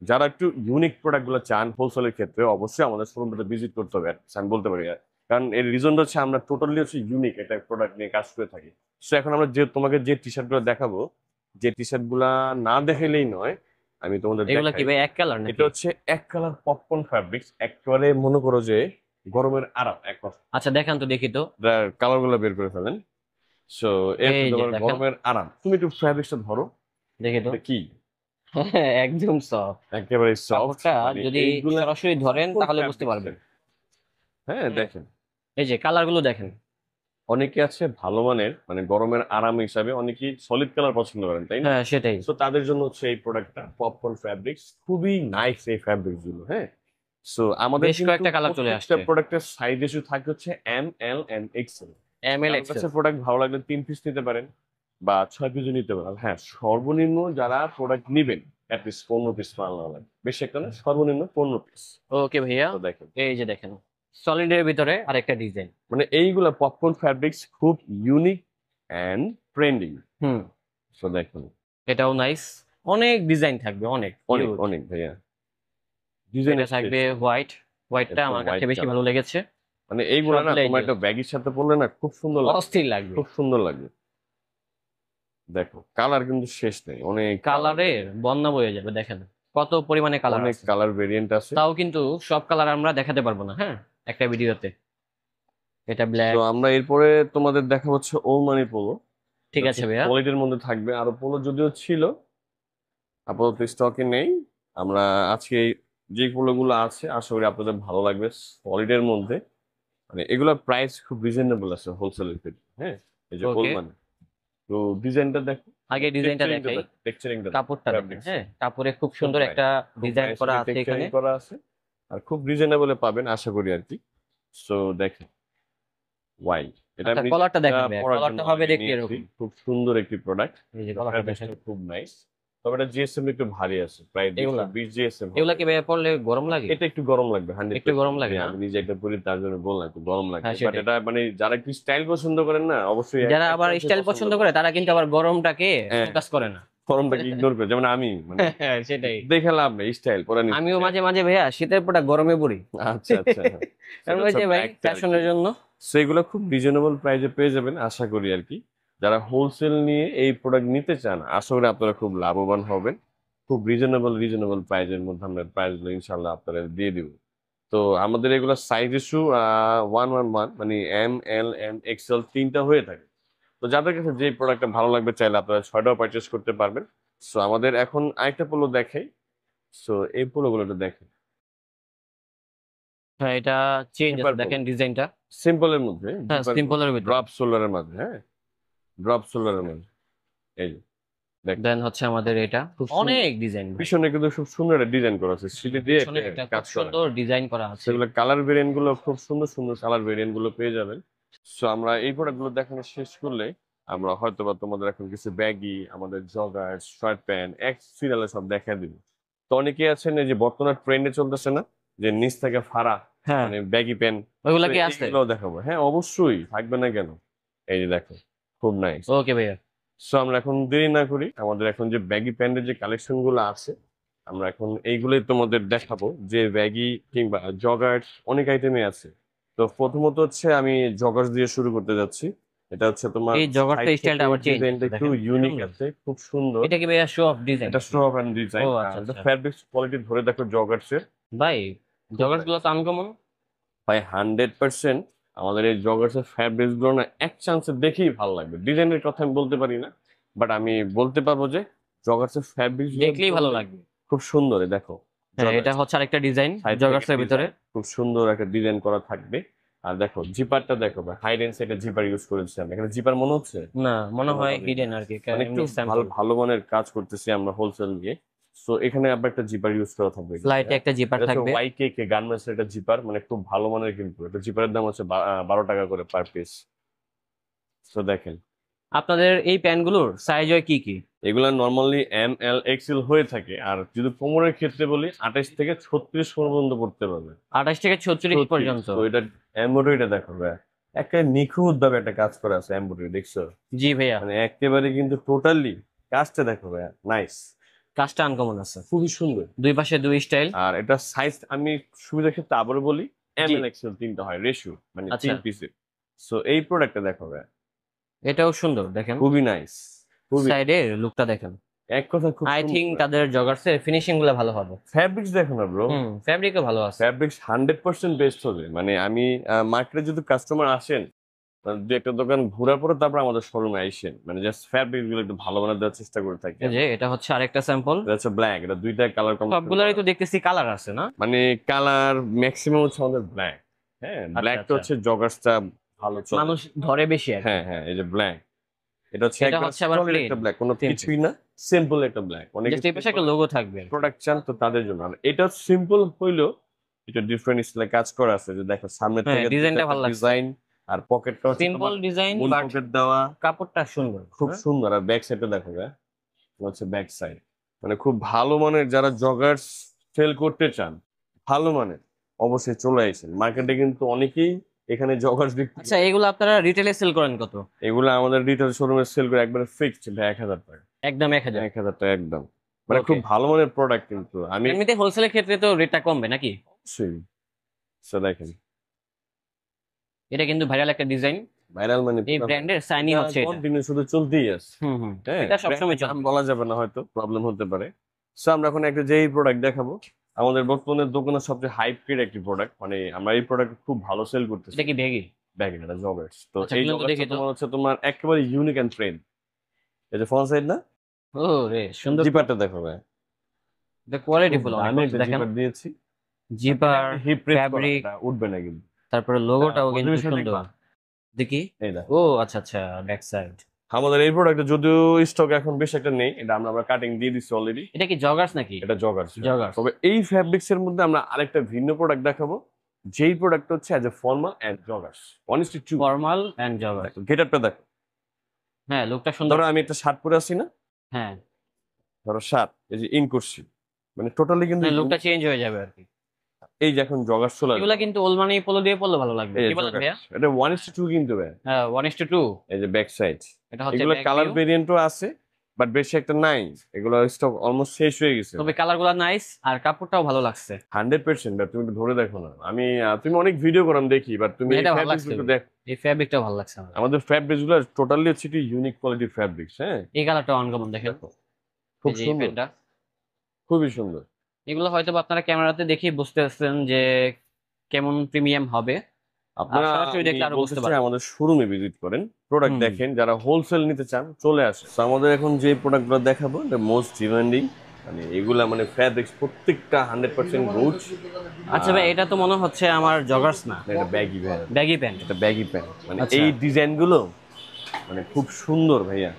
যারা একটু ইউনিক প্রোডাক্ট গুলো চান হোলসেলের ক্ষেত্রে, অবশ্যই আমাদের শোরুমটা ভিজিট করতে হবে, আমি বলতে পারি। কারণ এর রিজনটা হচ্ছে আমরা টোটালি হচ্ছে ইউনিক একটা প্রোডাক্ট নিয়ে কাজ করে থাকি। সো এখন আমরা যে তোমাকে যে টি শার্ট গুলো দেখাবো, যে টি শার্ট গুলা না দেখাইলেই নয়, আমি তোমাদের এগুলা কি দেখাই। ভাই এক কালার নাকি? এটা হচ্ছে এক কালার পপকর্ন ফ্যাব্রিক্স, একেবারে মনে করো যে গরমের আরাম এক কথা। আচ্ছা দেখান তো দেখি তো। কালার গুলো বের করে ফেলেন। সো এর এই যে তোমার দেখেন, গরমের আরাম, তুমি একটু ফ্যাব্রিক্সটা ধরো, দেখি তো। এটা কি একদম সফট। একেবারে সফট, কাপড়টা মানে যদি এইগুলা সরাসরি ধরেন কোন তাহলে বুঝতে fabrics পারবেন। এর? হ্যাঁ দেখেন, এই যে কালার গুলো দেখেন। অনেকে আছে ভালো মানের মানে গরমের আরাম হিসাবে অনেকেই সলিড কালার পছন্দ করেন, তাই না? হ্যাঁ সেটাই। তো তাদের জন্য হচ্ছে এই প্রোডাক্টটা পপকর্ন ফ্যাব্রিক্স, খুবই নাইস এই ফ্যাব্রিক্স গুলো। হ্যাঁ, সো আমাদের বেশ কিন্তু কয়েকটা কালার চলে প্রত্যেকটা আসছে, প্রোডাক্টের সাইজ ইস্যু থাকে হচ্ছে M, L and XL. ML কারোর এক্সেল। কাছে প্রোডাক্ট ভালো লাগলে 3 পিস নিতে পারেন বা 6 পিসও নিতে পারেন। হ্যাঁ, সর্বনিম্ন যারা প্রোডাক্ট নিবেন অ্যাটলিস্ট 15 পিস মাল না লাগে, বেশি একটা না, সর্বনিম্ন 15 পিস। ওকে ভাইয়া, তো দেখেন, এই যে দেখেন সলিডের ভিতরে আরেকটা ডিজাইন। মানে এইগুলা পপকর্ন ফ্যাব্রিক্স খুব ইউনিক অ্যান্ড ট্রেন্ডিং। হুম, তো দেখুন, এটাও নাইস, অনেক ডিজাইন থাকবে, অনেক অনেক huge। অনেক ভাইয়া এটা ডিজাইনের থাকবে শেষ। হোয়াইটটা একদম আমার কাছে হোয়াইট বেশি কালার, ভালো লেগেছে। মানে এইগুলা না সবগুলাই তোমার একটা ব্যাগের সাথে পরলে না খুব সুন্দর লাগবে, অস্থির লাগবে। খুব সুন্দর লাগবে। দেখো কালার কিন্তু শেষ নেই, অনেক কালারের বন্যা বয়ে যাবে, দেখেন কত পরিমাণে কালার অনেক আছে। কালার ভেরিয়েন্ট আছে। তাও কিন্তু সব কালার আমরা দেখাতে পারবো না, হ্যাঁ, একটা ভিডিওতে। এটা তো ব্ল্যাক। আমরা এরপরে তোমাদের দেখা হচ্ছে ওলমানি পোলো, ঠিক আছে ভাইয়া। কোয়ালিটির মধ্যে থাকবে। আরো পোলো যদিও ছিল, আপাতত স্টকে নেই। আমরা আজকে যে পোলো গুলো আছে আশা করি আপনাদের ভালো লাগবে, সলিডের মধ্যে। মানে এগুলোর প্রাইস খুব রিজনেবল আছে হোলসেলের ক্ষেত্রে। হ্যাঁ, এই যে ওকে, ওলমানি, তো ডিজাইনটা দেখো, আগে ডিজাইনটা টেক্সচারিংটা দেখাই, দেখো, টেক্সচারিংটা দেখো, কাপড়টা দেখেন, ফ্যাব্রিক্স হ্যাঁ কাপড়ে খুব খুব সুন্দর নাইস, একটা খুব ডিজাইন নাইস করা আছে এখানে। টেক্সচারিং করা আছে, আর খুব রিজনেবলে পাবেন আশা করি আর কি। সো দেখেন, ওয়াই, এটা আচ্ছা আমি কলারটা নিজে দেখেন ভাইয়া, পরার জন্য কলারটা হবে অলরেডি দেখতে নিয়েছি, এরকম। খুব সুন্দর একটি প্রোডাক্ট। এই যে কলারটা দেখেন, ফ্যাব্রিক্সটা খুব নাইস, তবে এটা জিএসএম একটু ভারী আছে, প্রায় এগুলা 220 জিএসএম হবে। এগুলা কি ভাইয়া পরলে গরম লাগে? এটা একটু গরম লাগবে, একটু গরম লাগে 100%। না? আমি নিজে একটা পরি তার জন্য বললাম একটু গরম লাগবে, হ্যাঁ বাট সেটাই। এটা মানে যারা একটু স্টাইল পছন্দ করেন না, অবশ্যই যারা এক আবার চান্সে স্টাইল পছন্দ করে তারা কিন্তু আবার গরমটাকে হ্যাঁ, ফোকাস করে না। গরমটাকে ইগনোর করে, যেমন আমি মানে হ্যাঁ সেটাই। দেখে লাভ নেই, স্টাইল পরে নিতে আমিও চাই। মাঝে মাঝে ভাইয়া শীতের পোটা গরমে পড়ি। আচ্ছা আচ্ছা, কারণ সেটা ওই হচ্ছে যে ভাই ব্ল্যাকটা আর কি। ফ্যাশনের জন্য। সেগুলো খুব রিজনেবল প্রাইসে পেয়ে যাবেন আশা করি আর কি। যারা হোলসেল নিয়ে এই প্রোডাক্ট নিতে চান আশা করি আপনারা খুব লাভবান হবেন। খুব রিজনেবল প্রাইসের মধ্যে আমরা প্রাইসগুলো ইনশাল্লাহ আপনারা দিয়ে দিব। তো আমাদের এগুলো সাইজ ইস্যু 111, মানে এম, এল এন্ড এক্সেল তিনটা হয়ে থাকে। তো যাদের কাছে যে প্রোডাক্টটা ভালো লাগবে চাইলে আপনারা 6টাও পারচেস করতে পারবেন। সো আমাদের এখন আরেকটা পোলো দেখাই। সো এই পোলোগুলো একটু দেখেন, হ্যাঁ এটা চেঞ্জ জিপার আছে, পোলো, দেখেন ডিজাইনটা। সিম্পলের মধ্যে, হ্যাঁ জিপার পোলো, সিম্পলের ভিতরে। ড্রপ শোল্ডারের মধ্যে। হ্যাঁ, ড্রপ শোল্ডারের মধ্যে, এই যে দেখেন, দেন হচ্ছে আমাদের এটা খুব সুন্দর। অনেক ডিজাইন ভাই। পিছনে কিন্তু খুব সুন্দর একটা ডিজাইন করা আছে, সিলি দিয়ে পিছনে একটা একটা খুব কাজ করা। সুন্দর ডিজাইন করা আছে। সেগুলো কালার ভেরিয়েন্ট গুলো খুব সুন্দর সুন্দর কালার ভেরিয়েন্ট গুলো পেয়ে যাবেন। সো আমরা এই প্রোডাক্ট গুলো দেখানো শেষ করলে আমরা হয়তো বা তোমাদের এখন কিছু ব্যাগি, আমাদের জগার, শার্ট প্যান্ট এক সিরিয়ালে সব দেখা দিব। তো অনেকে আছেন এই যে বর্তমানে ট্রেন্ডে চলতেছে না, যে নিচ থেকে ফাড়া, হ্যাঁ মানে ব্যাগি প্যান্ট, ওইগুলা কি আছে? এগুলো দেখাবো। হ্যাঁ অবশ্যই, থাকবে না কেন। এই যে দেখো, খুব নাইস। ওকে ভাইয়া। সো আমরা এখন দেরি না করি, আমাদের এখন যে ব্যাগি প্যান্টের যে কালেকশন গুলো আছে আমরা এখন এইগুলোই তোমাদের দেখাবো, যে ব্যাগি কিংবা জগার্স অনেক আইটেমে আছে। তো প্রথমত হচ্ছে আমি জগার্স দিয়ে শুরু করতে যাচ্ছি। এটা হচ্ছে তোমার এই জগারটা সাইড স্টাইলটা থেকে আবার চেঞ্জ ডিজাইনটা একটু ইউনিক আছে, খুব সুন্দর। এটা কি ভাইয়া শো অফ ডিজাইন? এটা শো অফ এন্ড ডিজাইন, ও আচ্ছা এটা আচ্ছা। ফ্যাব্রিক্স কোয়ালিটি ধরে দেখো জগার্স এর। ভাই জগার্স গুলো তো আনকমন। ভাই 100% আমাদের এই জগার্স এর ফ্যাব্রিক্স গুলো না এক চান্সে দেখেই ভালো লাগবে। ডিজাইনের কথা আমি বলতে পারি না, বাট আমি বলতে পারবো যে জগার্স এর ফ্যাব্রিক্স দেখলেই ভালো লাগবে। খুব সুন্দর। এই দেখো, হ্যাঁ এটা হচ্ছে আরেকটা ডিজাইন side জগার্স থেকে এর ভিতরে। design, খুব সুন্দর একটা ডিজাইন করা থাকবে। আর দেখো জিপারটা দেখো ভাই, হাই রেঞ্জ একটা জিপার ইউজ করেছি আমি এখানে। জিপার মনে হচ্ছে না মনে হয় ভালোই। হিডেন আর কি, মানে একটু এমনি ভালো স্যাম্পল। ভালো মানের কাজ করতেছি আমরা হোলসেল দিয়ে। সো এখানে আবার একটা জিপার ইউজ করা থাকবে, ফ্লাইটে একটা জিপার থাকবে। ওয়াইকে গার্মেন্টস এর একটা জিপার, মানে খুব ভালো মানের, কিন্তু একটা জিপারের দাম হচ্ছে 12 টাকা করে পার পিস। তো দেখেন, আপনাদের এই প্যান্টগুলোর সাইজ হয় কি কি? এগুলা নর্মালি এম, এল, এক্সেল হয়ে থাকে। আর যদি কোমরের ক্ষেত্রে বলি 28 থেকে 36 পর্যন্ত পড়তে পারবে। 28 থেকে 36 পর্যন্ত। তো এটা এমব্রয়ডারিটা দেখো ভাই, একটা নিখুঁত ভাবে একটা কাজ করা আছে এমব্রয়ডারি, দেখছো? জি ভাইয়া, মানে একেবারে কিন্তু টোটালি কাজটা দেখো ভাই, নাইস, কাজটা আনকমন আছে, খুবই সুন্দর। দুই পাশে দুই স্টাইল। আর এটা সাইজ আমি সুবিধার ক্ষেত্রে আবারও বলি, এম, জি এল, এক্সেল তিনটা হয় রেশিও, মানে আচ্ছা 3 পিসের। সো এই প্রোডাক্টটা দেখো ভাই, এটাও সুন্দর, দেখেন খুবই নাইস, খুবই সাইডের লুকটা দেখেন। এক কথা খুব আই থিঙ্ক তাদের জগার্সের ফিনিশিং গুলো ভালো হবে। ফ্যাব্রিক্স দেখো না ব্রো, ফ্যাব্রিকও ভালো আছে। ফ্যাব্রিক্স 100% বেস্ট হবে। মানে আমি মার্কেটে যদি কাস্টমার আসেন, মানে দু একটা দোকান ঘোরার পরে তারপর আমাদের শোরুমে আইসেন, মানে জাস্ট ফ্যাব্রিক গুলো একটু ভালো বানাতে দেওয়ার চেষ্টা করে থাকি। এই যে এটা হচ্ছে আরেকটা স্যাম্পল। এটা হচ্ছে ব্ল্যাক, এটা দুইটা কালার সবগুলোরই তো দেখতেছি কালার আছে না? মানে কালার ম্যাক্সিমাম হচ্ছে আমাদের ব্ল্যাক। হ্যাঁ, ব্ল্যাকটা আচ্ছা। হচ্ছে জগার্সটা ভালো চলে। মানুষ ধরে বেশি আর কি। হ্যাঁ হ্যাঁ, এই যে ব্ল্যাক, এটা হচ্ছে এটা একবার হচ্ছে আবার solid plain, একটা ব্ল্যাক, কোনো simple। কিছুই না, সিম্পল একটা ব্ল্যাক। অনেক জাস্ট এই পাশে একটা লোগো থাকবে আর কি। প্রোডাক্ট চান তো তাদের জন্য। আর এটা সিম্পল হইলো, এটা ডিফারেন্ট স্টাইলে কাজ করা আছে, যে দেখো সামনে হ্যাঁ, থেকে ডিজাইনটা ভালো লাগছে। ডিজাইন, আর পকেটটা হচ্ছে সিম্পল তোমার ডিজাইন মূল বাট পকেট দেওয়া, কাপড়টা সুন্দর। খুব হ্যাঁ? সুন্দর। আর ব্যাক সাইডটা দেখো গা, হচ্ছে ব্যাক সাইড, মানে খুব ভালো মানের, যারা জগার্স সেল করতে চান ভালো মানের, অবশ্যই চলে আসেন মার্কেটে। কিন্তু অনেকেই এখানে জগার্স বিক্রি আচ্ছা, এগুলো আপনারা রিটেলে সেল করেন কত? এগুলো আমাদের রিটেল শোরুমে সেল করে একবারে ফিক্সড 1000 টাকা। একদম 1000? 1000 টাকা একদম, মানে Okay। খুব ভালো মানের প্রোডাক্ট। কিন্তু আমি এমনিতে হোলসেলের ক্ষেত্রে তো রেটটা কমবে নাকি? অবশ্যই, so দেখেন এটা কিন্তু ভাইরাল একটা ডিজাইন, ভাইরাল মানে এই ব্র্যান্ডের সাইনই হচ্ছে এটা। কন্টিনিউ শুধু চলতেই আছে। হুম হুম, হ্যাঁ, এটা সবসময় brand চলে। নাম বলা যাবে না, হয়তো প্রবলেম হতে পারে। সো আমরা এখন একটা যেই প্রোডাক্ট দেখাবো, আমাদের বর্তমানে দোকানের সবচেয়ে হাইপের একটি প্রোডাক্ট, মানে আমরা এই প্রোডাক্ট খুব ভালো সেল করতেছি। এটা কি ব্যাগি? ব্যাগিং, এটা জগার্স। তো আচ্ছা, এই খুলুন তো জগার্সটা দেখি তো। তোমার হচ্ছে তোমার একেবারে ইউনিক এন্ড ট্রেন্ড। এই যে ফ্রন্ট সাইড না, ও রে, সুন্দর। জিপারটা দেখো ভাই, এটা কোয়ালিটিফুল খুব অনেক, দামি একটা দেখেন জিপার দিয়েছি। জিপার, হিপ প্রেস করা, ফ্যাব্রিক, এটা উঠবে না কিন্তু। তারপরে লোগোটাও কিন্তু পরিবেশে সুন্দর। দেখবা? দেখি। এই দেখো, ও আচ্ছা আচ্ছা, ব্যাক সাইড। আমাদের এই প্রোডাক্টে যদিও স্টক এখন বেশ একটা নেই, এটা আমরা কাটিং দিয়ে দিচ্ছি অলরেডি। এটা কি জগার্স নাকি? এটা জগার্স। জগার্স। তবে এই ফ্যাব্রিক্স এর মধ্যে আমরা আরেকটা ভিন্ন প্রোডাক্ট দেখাবো, যেই প্রোডাক্ট হচ্ছে as a formal and joggers. Honestly to, formal and joggers. গেটআপটা দেখো। হ্যাঁ, লুকটা সুন্দর। ধরো আমি একটা শার্ট পরে আছি না, হ্যাঁ, ধরো শার্ট, এই যে ইন করছি, মানে টোটালি কিন্তু লুকটা চেঞ্জ হয়ে যাবে আর কি। এই যে এখন জগার্স চলে আসবে। এগুলা কিন্তু ওলমানি পোলো দিয়ে পরলে ভালো লাগবে, এই কি বলেন joggers, ভাইয়া? এটা 1:2 কিন্তু ভাই। হ্যাঁ, 1:2। এই যে ব্যাক সাইড, এটা হচ্ছে এগুলো back কালার view। ভেরিয়েন্টও আছে, বাট বেশি একটা নাই, এগুলো স্টক অলমোস্ট শেষ হয়ে গেছে। তবে কালারগুলো নাইস আর কাপড়টাও ভালো লাগছে। 100%, বাট তুমি একটু ধরে দেখো না। আমি তুমি অনেক ভিডিও করাম দেখি, বাট তুমি এই এটা ভালো fabrics লাগছে। গুলো দেখো। এই ফ্যাব্রিকটা ভালো লাগছে আমার। আমাদের ফ্যাব্রিক্স গুলো টোটালি হচ্ছে কি ইউনিক কোয়ালিটির ফ্যাব্রিক্স। হ্যাঁ, এই কালারটা অনকমন, দেখেন খুব এই যে এই সুন্দর, প্যান্টটা। খুবই সুন্দর। এগুলো হয়তো বা আপনারা ক্যামেরাতে দেখেই বুঝতে পারছেন যে কেমন প্রিমিয়াম হবে। আপনারা সরাসরি দেখলে আরো বুঝতে পারবেন। আমাদের শোরুমে ভিজিট করেন, প্রোডাক্ট হুম। দেখেন। যারা হোলসেল নিতে চান চলে আসে। So, আমাদের এখন যে প্রোডাক্টগুলো দেখাবো, এটা মোস্ট ডিমান্ডিং, মানে এগুলা মানে ফ্যাব্রিক্স প্রত্যেকটা 100% গুড। আচ্ছা ভাই, এটা তো মনে হচ্ছে আমার জগার্স না, এটা ব্যাগি প্যান্ট, ব্যাগি প্যান্ট। এটা ব্যাগি প্যান্ট। মানে আচ্ছা। এই ডিজাইন গুলো মানে খুব সুন্দর ভাইয়া।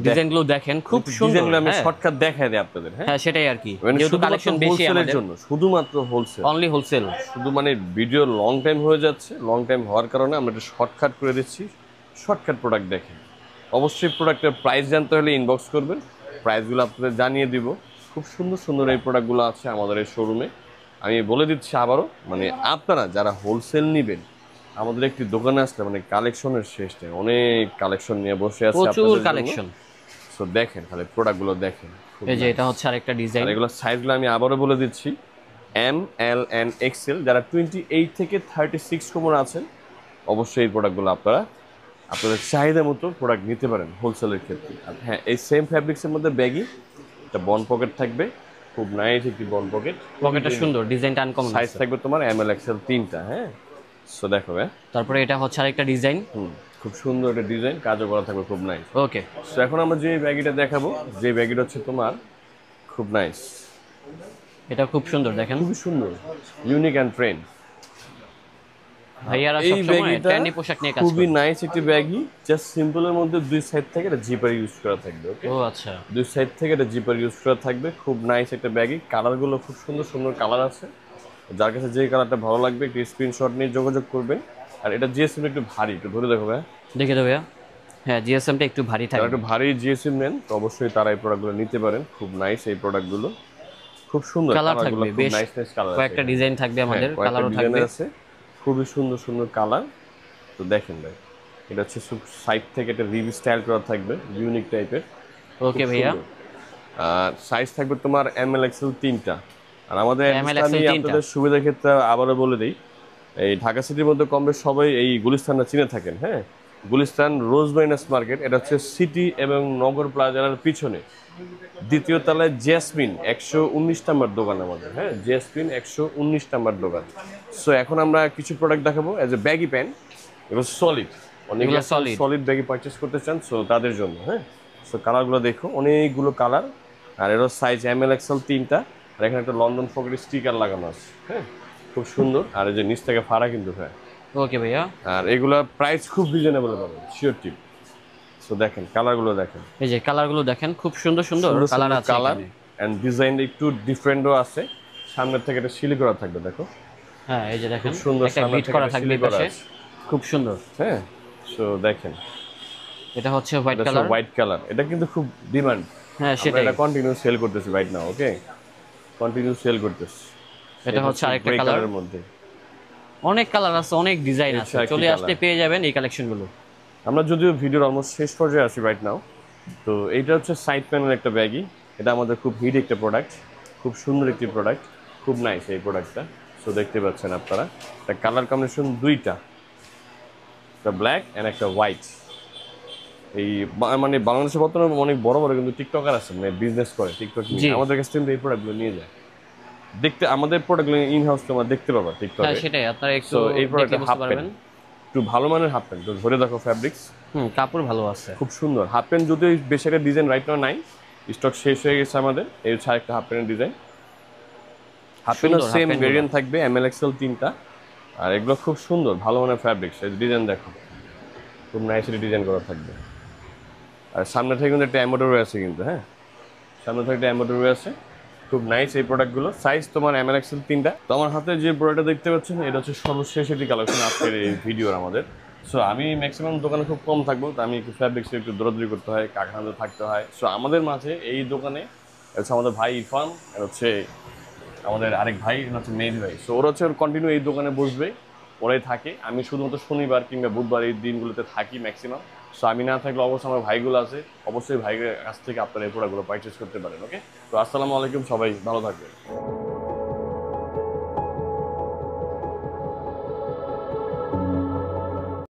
ডিজাইনগুলো দেখেন খুব সুন্দর। ডিজাইনগুলো আমি হ্যাঁ। শর্টকাট দেখাই দিই আপনাদের। হ্যাঁ, হ্যাঁ, সেটাই আর কি, মানে যেহেতু শুধুমাত্র কালেকশন বেশি wholesale-এর আমাদের, জন্য, শুধুমাত্র হোলসেল, অনলি হোলসেল। শুধু মানে ভিডিও লং টাইম হয়ে যাচ্ছে, লং টাইম হওয়ার কারণে আমরা একটা শর্টকাট করে দিচ্ছি। শর্টকাট প্রোডাক্ট দেখেন। অবশ্যই প্রোডাক্টের প্রাইস জানতে হলে ইনবক্স করবেন, প্রাইসগুলো আপনাদের জানিয়ে দিব। খুব সুন্দর সুন্দর এই প্রোডাক্টগুলো আছে আমাদের এই শোরুমে। আমি বলে দিচ্ছি আবারও, মানে আপনারা যারা হোলসেল নেবেন আমাদের একটি দোকানে আসলে মানে কালেকশনের শেষ নেই, অনেক কালেকশন নিয়ে বসে আছে প্রচুর কালেকশন। সো দেখেন, খালি প্রোডাক্টগুলো দেখেন। খুব এই যে nice। এটা হচ্ছে আরেকটা ডিজাইন। আর এগুলোর সাইজগুলো আমি আবারও বলে দিচ্ছি, এম, এল এন্ড এক্সেল। যারা 28 থেকে 36 কোমর আছেন অবশ্যই এই প্রোডাক্টগুলো আপনারা আপনাদের চাহিদা মতো প্রোডাক্ট নিতে পারেন হোলসেলের ক্ষেত্রে। আর হ্যাঁ, এই সেম ফ্যাব্রিক্সের মধ্যে ব্যাগি একটা বন পকেট থাকবে, খুব নাইস একটি বন পকেট। পকেটটা সুন্দর, ডিজাইনটা আনকমন সাইজ আছে। থাকবে তোমার এম, এল, এক্সেল তিনটা। হ্যাঁ, সো দেখো হ্যাঁ, তারপরে এটা হচ্ছে আরেকটা ডিজাইন। খুব সুন্দর একটা ডিজাইন, কাজও করা থাকবে, খুব নাইস। ওকে, সো এখন আমরা যে ব্যাগিটা দেখাবো, যে ব্যাগিটা হচ্ছে তোমার খুব নাইস, এটা খুব সুন্দর, দেখেন খুবই সুন্দর, ইউনিক অ্যান্ড ট্রেন্ড। ভাইয়ারা এই সবসময় ব্যাগিটা ট্রেন্ডি পোশাক নিয়ে কাজ খুবই করে। নাইস একটি ব্যাগি, জাস্ট সিম্পলের মধ্যে দুই সাইড থেকে এটা জিপার ইউজ করা থাকবে। ওকে, ও আচ্ছা, দুই সাইড থেকে এটা জিপার ইউজ করা থাকবে, খুব নাইস একটা ব্যাগি। কালারগুলো খুব সুন্দর সুন্দর কালার আছে, যার কাছে যে কালারটা ভালো লাগবে একটু স্ক্রিনশট নিয়ে যোগাযোগ করবেন। আর এটা জিএসএম একটু ভারী, একটু ধরে দেখো ভাই, দেখে দেবো ভাইয়া। হ্যাঁ, জিএসএমটা একটু ভারী যারা থাকবে। একটু ভারী জিএসএম নেন তো অবশ্যই তারা এই প্রোডাক্টগুলো নিতে পারেন। খুব নাইস এই প্রোডাক্টগুলো, খুব সুন্দর কালার কালারগুলো, থাকবে, খুব বেশ নাইস নাইস কালার আছে। কয়েকটা ডিজাইন থাকবে আমাদের, কয়েকটা কালারও ডিজাইন থাকবে। আছে, খুবই সুন্দর সুন্দর কালার। তো দেখেন ভাই, এটা হচ্ছে সাইড থেকে একটা রিভ স্টাইল করা থাকবে, ইউনিক টাইপের। ওকে ভাইয়া, আর সাইজ থাকবে তোমার এম, এল, এক্সেল তিনটা। আর আমাদের ML, আমি XL আপনাদের সুবিধার ক্ষেত্রে আবারও বলে দিই, এই ঢাকা সিটির মধ্যে কম বেশ সবাই এই গুলিস্তানটা চিনে থাকেন। হ্যাঁ, গুলিস্তান রোজ মাইনাস মার্কেট, এটা হচ্ছে সিটি এবং নগর প্লাজার পিছনে দ্বিতীয় তলায় জেসমিন 119 নাম্বার দোকান আমাদের। হ্যাঁ, জেসমিন 119 নাম্বার দোকান। সো এখন আমরা কিছু প্রোডাক্ট দেখাবো এজ এ ব্যাগি প্যান্ট, এগুলো সলিড, অনেকগুলো solid। সলিড ব্যাগি পারচেস করতে চান, সো তাদের জন্য। হ্যাঁ, সো কালারগুলো দেখো, অনেকগুলো কালার। আর এর সাইজ এম, এল, এক্সেল তিনটা। আর এখানে একটা লন্ডন ফগের স্টিকার লাগানো আছে। হ্যাঁ, খুব সুন্দর। আর এই যে নিচ থেকে ফাড়া কিন্তু, হ্যাঁ ওকে ভাইয়া। আর এগুলা প্রাইস খুব রিজনেবল পাবেন, শিওর টিপ। সো দেখেন কালারগুলো দেখেন, এই যে কালারগুলো দেখেন, খুব সুন্দর সুন্দর কালার আছে কালার এখানে। এন্ড ডিজাইন একটু ডিফারেন্টও আছে। সামনের থেকে এটা সিলি করা থাকবে, দেখো হ্যাঁ এই যে দেখেন খুব সুন্দর, একটা সামনের বিট থেকে করা এটা থাকবে সিলি এই করা পাশে, আছে। খুব সুন্দর। হ্যাঁ, সো দেখেন এটা হচ্ছে হোয়াইট এটা কালার। হোয়াইট কালার, এটা কিন্তু খুব ডিমান্ড। হ্যাঁ আমরা সেটাই। এটা কন্টিনিউ সেল করতেছি রাইট নাও, ওকে, কন্টিনিউ সেল করতেছি। এটা হচ্ছে আরেকটা গ্রে কালার। কালারের মধ্যে অনেক কালার আছে, অনেক ডিজাইন আছে, আচ্ছা, একই চলে আসলে কালার। পেয়ে যাবেন এই কালেকশনগুলো। আমরা যদিও ভিডিওর অলমোস্ট শেষ পর্যায়ে আছি রাইট নাও। তো এইটা হচ্ছে সাইড প্যানেল একটা ব্যাগই, এটা আমাদের খুব হিট একটা প্রোডাক্ট, খুব সুন্দর একটি প্রোডাক্ট, খুব নাইস এই প্রোডাক্টটা। সো দেখতে পাচ্ছেন আপনারা, এটা কালার কম্বিনেশন দুইটা, একটা ব্ল্যাক অ্যান্ড একটা হোয়াইট। এই মানে বাংলাদেশে বর্তমানে অনেক বড় বড় কিন্তু টিকটকার আছে, মানে বিজনেস করে টিকটক জি। নিয়ে, আমাদের কাছ থেকে এই প্রোডাক্টগুলো নিয়ে যায়। দেখতে আমাদের প্রোডাক্টগুলো ইন হাউস তোমরা দেখতে পাবা হ্যাঁ টিকটকে। সেটাই, আপনারা একটু সো এই দেখলে প্রোডাক্টটা বুঝতে হাফ পারবেন। প্যান্ট, একটু ভালো মানের হাফ প্যান্ট, ধরে দেখো ফ্যাব্রিক্স কাপড় ভালো আছে। খুব সুন্দর। হাফ প্যান্ট যদিও বেশি একটা ডিজাইন রাইট নাও নাই, স্টক শেষ হয়ে গেছে আমাদের। এই হচ্ছে আরেকটা হাফ প্যান্টের ডিজাইন। হাফ প্যান্টের সুন্দর half সেম pant ভেরিয়েন্ট থাকবে, এমএল এক্সেল 3টা। আর এগুলো খুব সুন্দর, ভালো মানের ফ্যাব্রিক্স, এই ডিজাইন দেখো খুব নাইসলি ডিজাইন করা থাকবে। আর সামনে থেকে কিন্তু একটা এমব্রয়ডারি আছে কিন্তু, হ্যাঁ সামনে থেকে একটা এমব্রয়ডারি আছে, খুব নাইস এই প্রোডাক্টগুলো। সাইজ তোমার এমএল এক্সেল 3টা। তো আমার হাতে যে প্রোডাক্টটা দেখতে পাচ্ছেন এটা হচ্ছে সর্বশেষ একটি কালেকশন আজকের এই ভিডিওর আমাদের। সো আমি ম্যাক্সিমাম দোকানে খুব কম থাকবো, তো আমি একটু ফ্যাব্রিক্স একটু দৌড়াদৌড়ি করতে হয়, কারখানাতে থাকতে হয়। সো আমাদের মাঝে এই দোকানে হচ্ছে আমাদের ভাই ইরফান, আর হচ্ছে আমাদের আরেক ভাই হচ্ছে মেহেদি ভাই। সো ওরা হচ্ছে কন্টিনিউ এই দোকানে বসবে, ওরাই থাকে। আমি শুধুমাত্র শনিবার কিংবা বুধবার এই দিনগুলোতে থাকি ম্যাক্সিমাম। সো আমি না থাকলে অবশ্যই আমার ভাইগুলো আছে, অবশ্যই ভাইয়ের কাছ থেকে আপনারা এই প্রোডাক্টগুলো পারচেস করতে পারেন। ওকে, তো আসসালামু আলাইকুম, সবাই ভালো থাকবেন।